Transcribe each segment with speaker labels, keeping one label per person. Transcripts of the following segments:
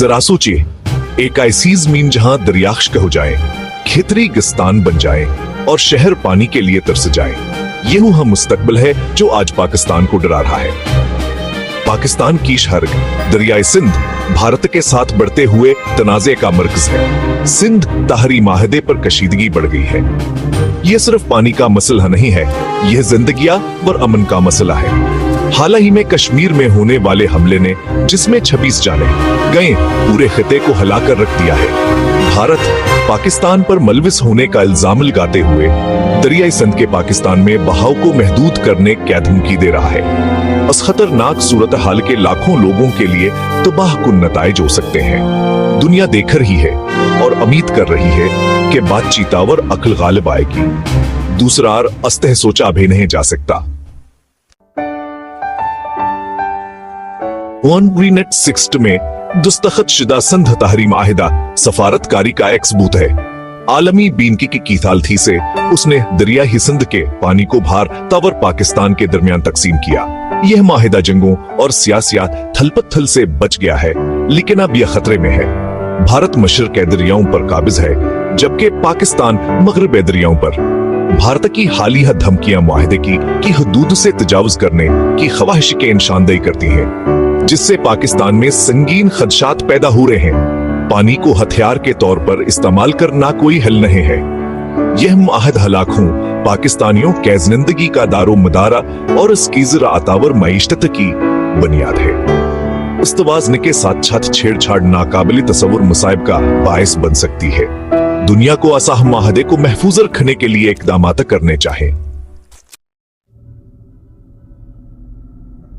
Speaker 1: जरा सोचिए, एक ऐसी जमीन जहां दरियाख्श हो जाए, खेत रेगिस्तान बन जाए और शहर पानी के लिए तरस जाए। ये वह मुस्तकबिल है जो आज पाकिस्तान को डरा रहा है। पाकिस्तान की शहर दरियाए सिंध भारत के साथ बढ़ते हुए तनाज़े का मरकज है। सिंध ताहरी माहदे पर कशीदगी बढ़ गई है। यह सिर्फ पानी का मसला नहीं है, यह जिंदगियां और अमन का मसला है। हाल ही में कश्मीर में होने वाले हमले ने, जिसमें 26 जाने गए, पूरे खिते को हिलाकर रख दिया है। भारत पाकिस्तान पर मलविस होने का इल्जाम लगाते हुए दरियाई सिंध के पाकिस्तान में बहाव को महदूद करने की धमकी दे रहा है। इस खतरनाक सूरत हाल के लाखों लोगों के लिए तबाहकुन नताइज हो सकते हैं। दुनिया देख रही है और उम्मीद कर रही है कि बातचीत और अक्ल गालिब आएगी। दूसरा अस्तेह सोचा भी नहीं जा सकता। ग्रीनेट 6 में दस्तखत शुदा सिंध ताहरी माहिदा सफारतकारी का एक सबूत है। आलमी बीनकी की कीथालथी से उसने दरियाई सिंध के पानी को भारत और पाकिस्तान के दरमियान तकसीम किया। यह माहिदा जंगों और सियासियात थलपथल से बच गया है, लेकिन अब यह खतरे में है। भारत मशरक के दरियाओं पर काबिज है, जबकि पाकिस्तान मगरब दरियाओं पर। भारत की हालिया धमकियां माहिदे की हदूद से तजावुज करने की ख्वाहिश की निशानदेही करती हैं, जिससे पाकिस्तान में संगीन खदशात पैदा हो रहे हैं। पानी को हथियार के तौर पर इस्तेमाल करना कोई हल नहीं है। यह माहद लाखों पाकिस्तानियों के जिंदगी का दारो मदारा और इसकी ज़राअतावर मईशत की बुनियाद है। इस तवाज़ुन के साथ छत छेड़छाड़ नाकाबिल तसव्वुर मुसाइब का बायस बन सकती है। दुनिया को असाह माहदे को महफूज रखने के लिए इक़दामात करने चाहिए।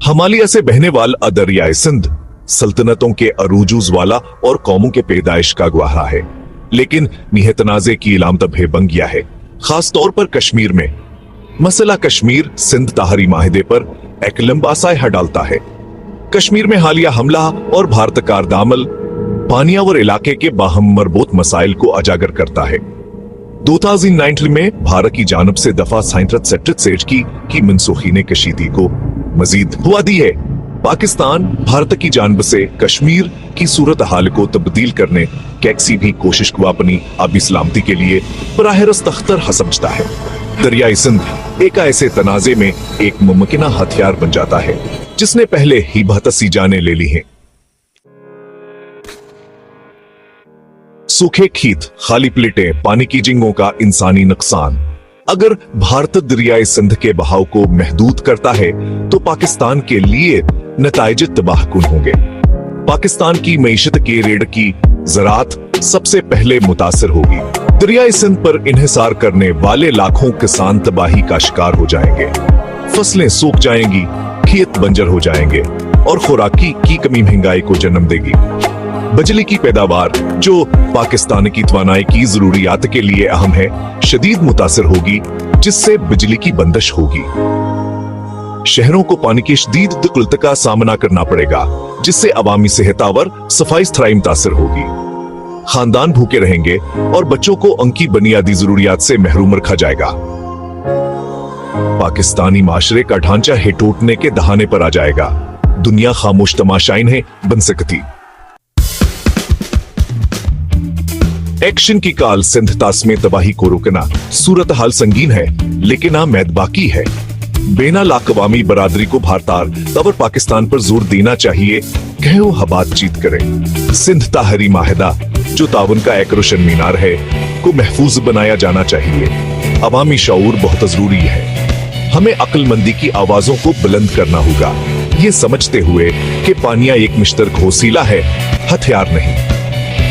Speaker 1: हिमालय से बहने वाला दरियाए सिंध सल्तनतों के अरूजूज वाला और कौमों के पैदाइश का गवाह है, लेकिन मीह तनाज़े की इलामत भी बन गया है, खास तौर पर कश्मीर में। मसला कश्मीर सिंध ताहरी माहिदे पर एक लंबा साया डालता है। कश्मीर में हालिया हमला और भारत का दामल पानियावर इलाके के बाहम मरबूत मसाइल को उजागर करता है। 2019 में भारत की जानब से दफा 67 की मनसूखी ने कशीदगी को मजीद हुआ दी है। पाकिस्तान भारत की जानब से कश्मीर की सूरत हाल को तब्दील करने कैसी भी कोशिश को अपनी आबी सलामती के लिए बराह रास्त खतरा समझता है। दरियाई सिंध एक ऐसे तनाज़े में एक मुमकिन हथियार बन जाता है, जिसने पहले ही बहतसी जाने ले ली हैं। सूखे खेत, खाली प्लेटें, पानी की जिंगों का इंसानी नुकसान। अगर भारत दरियाई सिंध के बहाव को महदूद करता है तो पाकिस्तान के लिए नताइज तबाहकुन होंगे। पाकिस्तान की मईशत के रेड़ की ज़राअत सबसे पहले मुतासर होगी। दरियाई सिंध पर इन्हिसार करने वाले लाखों किसान तबाही का शिकार हो जाएंगे। फसलें सूख जाएंगी, खेत बंजर हो जाएंगे और खुराकी की कमी महंगाई को जन्म देगी। बिजली की पैदावार, जो पाकिस्तान की तवानाई की जरूरियात के लिए अहम है, शदीद मुतासर होगी, जिससे बिजली की बंदिश होगी। शहरों को पानी की शदीद दिक्कत का सामना करना पड़ेगा, जिससे अवामी सेहतावर सफाई स्थराई मुतासर होगी। खानदान भूखे रहेंगे और बच्चों को उनकी बुनियादी जरूरियात से महरूम रखा जाएगा। पाकिस्तानी माशरे का ढांचा है टूटने के दहाने पर आ जाएगा। दुनिया खामोश तमाशाइन है बन सकती। एक्शन की काल सिंध तास में तबाही को रोकना सूरत हाल संगीन है, लेकिन आमद बाकी है। बेना अवामी बरादरी को भारत और पाकिस्तान पर जोर देना चाहिए कि वो बातचीत करें। सिंध ताहरी माहिदा, जो ताउन का एक रोशन मीनार है, को महफूज बनाया जाना चाहिए। अवामी शऊर बहुत जरूरी है। हमें अक्लमंदी की आवाजों को बुलंद करना होगा, ये समझते हुए कि पानिया एक मुश्तरक वसीला है, हथियार नहीं।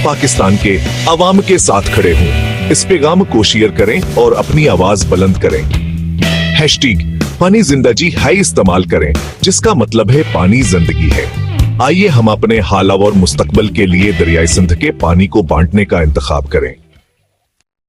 Speaker 1: पाकिस्तान के अवाम के साथ खड़े हों, इस पैगाम को शेयर करें और अपनी आवाज बुलंद करें। हैशटैग पानी जिंदगी है इस्तेमाल करें, जिसका मतलब है पानी जिंदगी है। आइए हम अपने हाल और मुस्तकबल के लिए दरियाई सिंध के पानी को बांटने का इंतखाब करें।